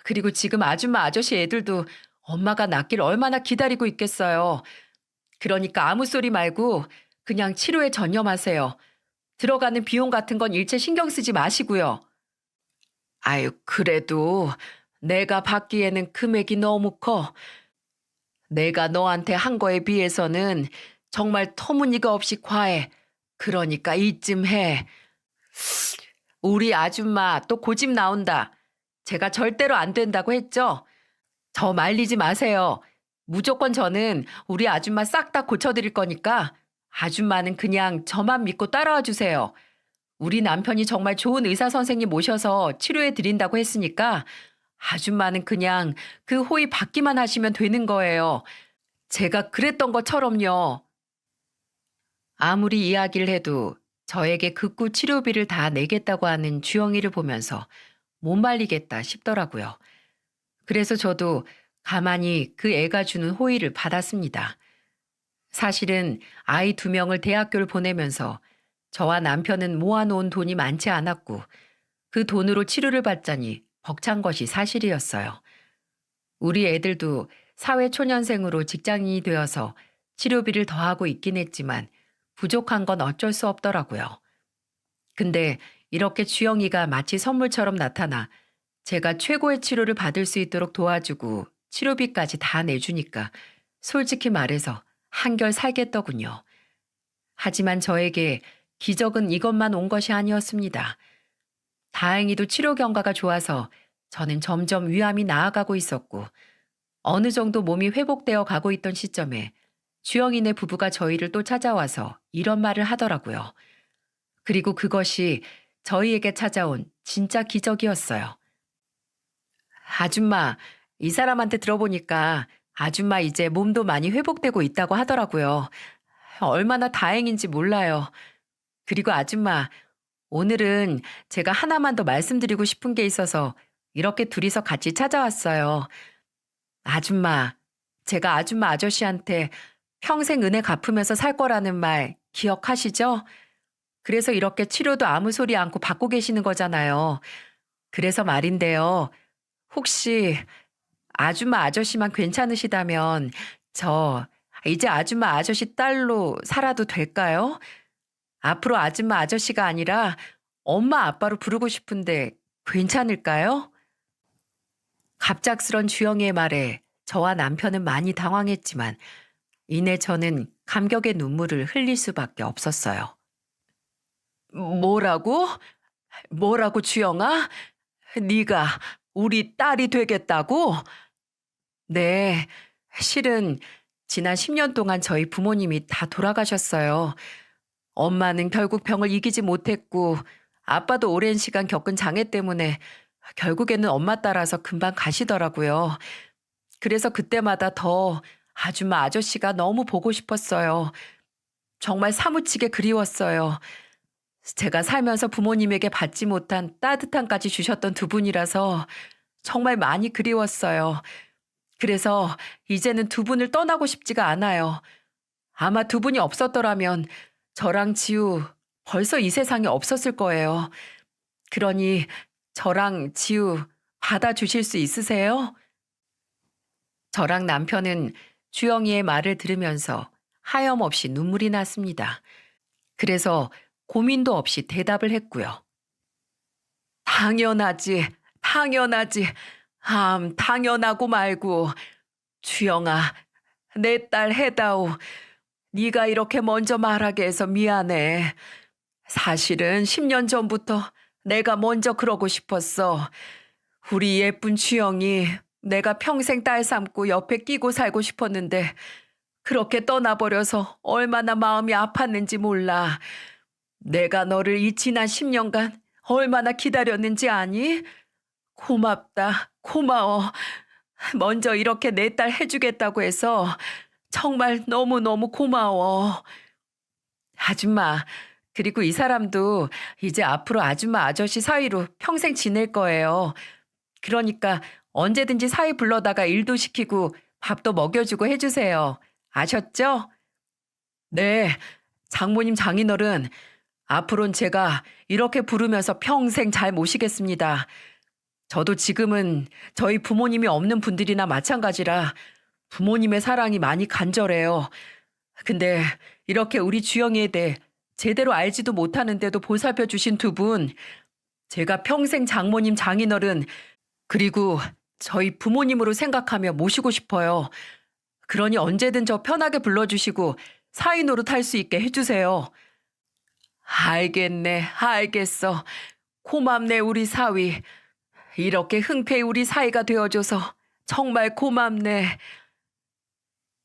그리고 지금 아줌마 아저씨 애들도 엄마가 낫길 얼마나 기다리고 있겠어요. 그러니까 아무 소리 말고 그냥 치료에 전념하세요. 들어가는 비용 같은 건 일체 신경 쓰지 마시고요. 아유, 그래도 내가 받기에는 금액이 너무 커. 내가 너한테 한 거에 비해서는 정말 터무니가 없이 과해. 그러니까 이쯤 해. 우리 아줌마 또 고집 나온다. 제가 절대로 안 된다고 했죠? 저 말리지 마세요. 무조건 저는 우리 아줌마 싹 다 고쳐드릴 거니까 아줌마는 그냥 저만 믿고 따라와 주세요. 우리 남편이 정말 좋은 의사 선생님 모셔서 치료해 드린다고 했으니까 아줌마는 그냥 그 호의 받기만 하시면 되는 거예요. 제가 그랬던 것처럼요. 아무리 이야기를 해도 저에게 극구 치료비를 다 내겠다고 하는 주영이를 보면서 못 말리겠다 싶더라고요. 그래서 저도 가만히 그 애가 주는 호의를 받았습니다. 사실은 아이 2명을 대학교를 보내면서 저와 남편은 모아놓은 돈이 많지 않았고 그 돈으로 치료를 받자니 벅찬 것이 사실이었어요. 우리 애들도 사회초년생으로 직장인이 되어서 치료비를 더하고 있긴 했지만 부족한 건 어쩔 수 없더라고요. 근데 이렇게 주영이가 마치 선물처럼 나타나 제가 최고의 치료를 받을 수 있도록 도와주고 치료비까지 다 내주니까 솔직히 말해서 한결 살겠더군요. 하지만 저에게 기적은 이것만 온 것이 아니었습니다. 다행히도 치료 경과가 좋아서 저는 점점 위암이 나아가고 있었고 어느 정도 몸이 회복되어 가고 있던 시점에 주영이네 부부가 저희를 또 찾아와서 이런 말을 하더라고요. 그리고 그것이 저희에게 찾아온 진짜 기적이었어요. 아줌마, 이 사람한테 들어보니까 아줌마 이제 몸도 많이 회복되고 있다고 하더라고요. 얼마나 다행인지 몰라요. 그리고 아줌마, 오늘은 제가 하나만 더 말씀드리고 싶은 게 있어서 이렇게 둘이서 같이 찾아왔어요. 아줌마, 제가 아줌마 아저씨한테 평생 은혜 갚으면서 살 거라는 말 기억하시죠? 그래서 이렇게 치료도 아무 소리 않고 받고 계시는 거잖아요. 그래서 말인데요. 혹시 아줌마 아저씨만 괜찮으시다면 저 이제 아줌마 아저씨 딸로 살아도 될까요? 앞으로 아줌마 아저씨가 아니라 엄마 아빠로 부르고 싶은데 괜찮을까요? 갑작스런 주영이의 말에 저와 남편은 많이 당황했지만 이내 저는 감격의 눈물을 흘릴 수밖에 없었어요. 뭐라고? 뭐라고 주영아? 네가 우리 딸이 되겠다고? 네, 실은 지난 10년 동안 저희 부모님이 다 돌아가셨어요. 엄마는 결국 병을 이기지 못했고 아빠도 오랜 시간 겪은 장애 때문에 결국에는 엄마 따라서 금방 가시더라고요. 그래서 그때마다 더 아줌마 아저씨가 너무 보고 싶었어요. 정말 사무치게 그리웠어요. 제가 살면서 부모님에게 받지 못한 따뜻함까지 주셨던 두 분이라서 정말 많이 그리웠어요. 그래서 이제는 두 분을 떠나고 싶지가 않아요. 아마 두 분이 없었더라면 저랑 지우 벌써 이 세상에 없었을 거예요. 그러니 저랑 지우 받아주실 수 있으세요? 저랑 남편은 주영이의 말을 들으면서 하염없이 눈물이 났습니다. 그래서 고민도 없이 대답을 했고요. 당연하지, 당연하지. 당연하고 말고. 주영아, 내 딸 해다오. 네가 이렇게 먼저 말하게 해서 미안해. 사실은 10년 전부터 내가 먼저 그러고 싶었어. 우리 예쁜 주영이 내가 평생 딸 삼고 옆에 끼고 살고 싶었는데 그렇게 떠나버려서 얼마나 마음이 아팠는지 몰라. 내가 너를 이 지난 10년간 얼마나 기다렸는지 아니? 고맙다, 고마워. 먼저 이렇게 내 딸 해주겠다고 해서 정말 너무너무 고마워. 아줌마, 그리고 이 사람도 이제 앞으로 아줌마 아저씨 사이로 평생 지낼 거예요. 그러니까 언제든지 사이 불러다가 일도 시키고 밥도 먹여주고 해주세요. 아셨죠? 네, 장모님 장인어른, 앞으로는 제가 이렇게 부르면서 평생 잘 모시겠습니다. 저도 지금은 저희 부모님이 없는 분들이나 마찬가지라 부모님의 사랑이 많이 간절해요. 근데 이렇게 우리 주영이에 대해 제대로 알지도 못하는데도 보살펴 주신 두 분, 제가 평생 장모님 장인어른 그리고 저희 부모님으로 생각하며 모시고 싶어요. 그러니 언제든 저 편하게 불러주시고 사위 노릇 할 수 있게 해주세요. 알겠네, 알겠어. 고맙네, 우리 사위. 이렇게 흔쾌히 우리 사이가 되어줘서 정말 고맙네.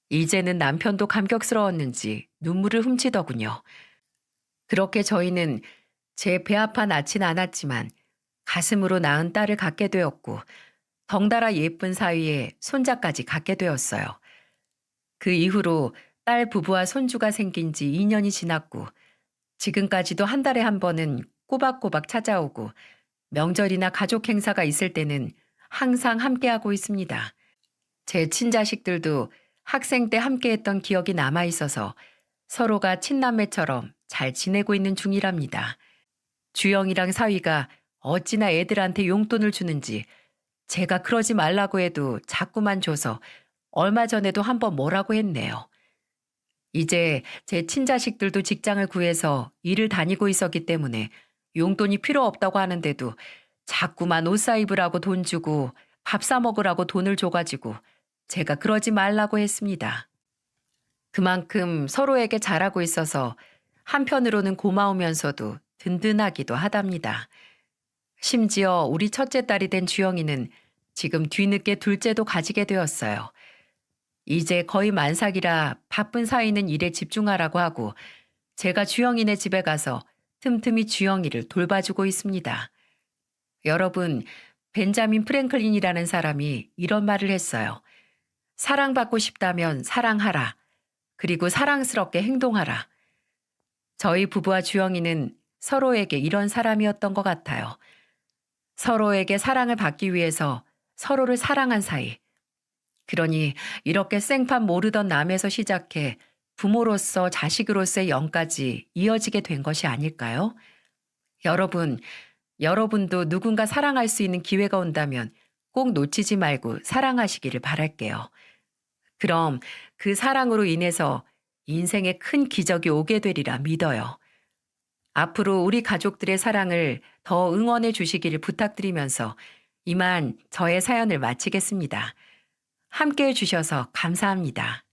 이제는 남편도 감격스러웠는지 눈물을 훔치더군요. 그렇게 저희는 제 배 아파 낳진 않았지만 가슴으로 낳은 딸을 갖게 되었고 덩달아 예쁜 사위에 손자까지 갖게 되었어요. 그 이후로 딸 부부와 손주가 생긴 지 2년이 지났고 지금까지도 한 달에 한 번은 꼬박꼬박 찾아오고 명절이나 가족 행사가 있을 때는 항상 함께하고 있습니다. 제 친자식들도 학생 때 함께했던 기억이 남아있어서 서로가 친남매처럼 잘 지내고 있는 중이랍니다. 주영이랑 사위가 어찌나 애들한테 용돈을 주는지 제가 그러지 말라고 해도 자꾸만 줘서 얼마 전에도 한번 뭐라고 했네요. 이제 제 친자식들도 직장을 구해서 일을 다니고 있었기 때문에 용돈이 필요 없다고 하는데도 자꾸만 옷 사 입으라고 돈 주고 밥 사 먹으라고 돈을 줘가지고 제가 그러지 말라고 했습니다. 그만큼 서로에게 잘하고 있어서 한편으로는 고마우면서도 든든하기도 하답니다. 심지어 우리 첫째 딸이 된 주영이는 지금 뒤늦게 둘째도 가지게 되었어요. 이제 거의 만삭이라 바쁜 사이는 일에 집중하라고 하고 제가 주영이네 집에 가서 틈틈이 주영이를 돌봐주고 있습니다. 여러분, 벤자민 프랭클린이라는 사람이 이런 말을 했어요. 사랑받고 싶다면 사랑하라. 그리고 사랑스럽게 행동하라. 저희 부부와 주영이는 서로에게 이런 사람이었던 것 같아요. 서로에게 사랑을 받기 위해서 서로를 사랑한 사이. 그러니 이렇게 생판 모르던 남에서 시작해 부모로서 자식으로서의 영까지 이어지게 된 것이 아닐까요? 여러분, 여러분도 누군가 사랑할 수 있는 기회가 온다면 꼭 놓치지 말고 사랑하시기를 바랄게요. 그럼 그 사랑으로 인해서 인생에 큰 기적이 오게 되리라 믿어요. 앞으로 우리 가족들의 사랑을 더 응원해 주시기를 부탁드리면서 이만 저의 사연을 마치겠습니다. 함께 해주셔서 감사합니다.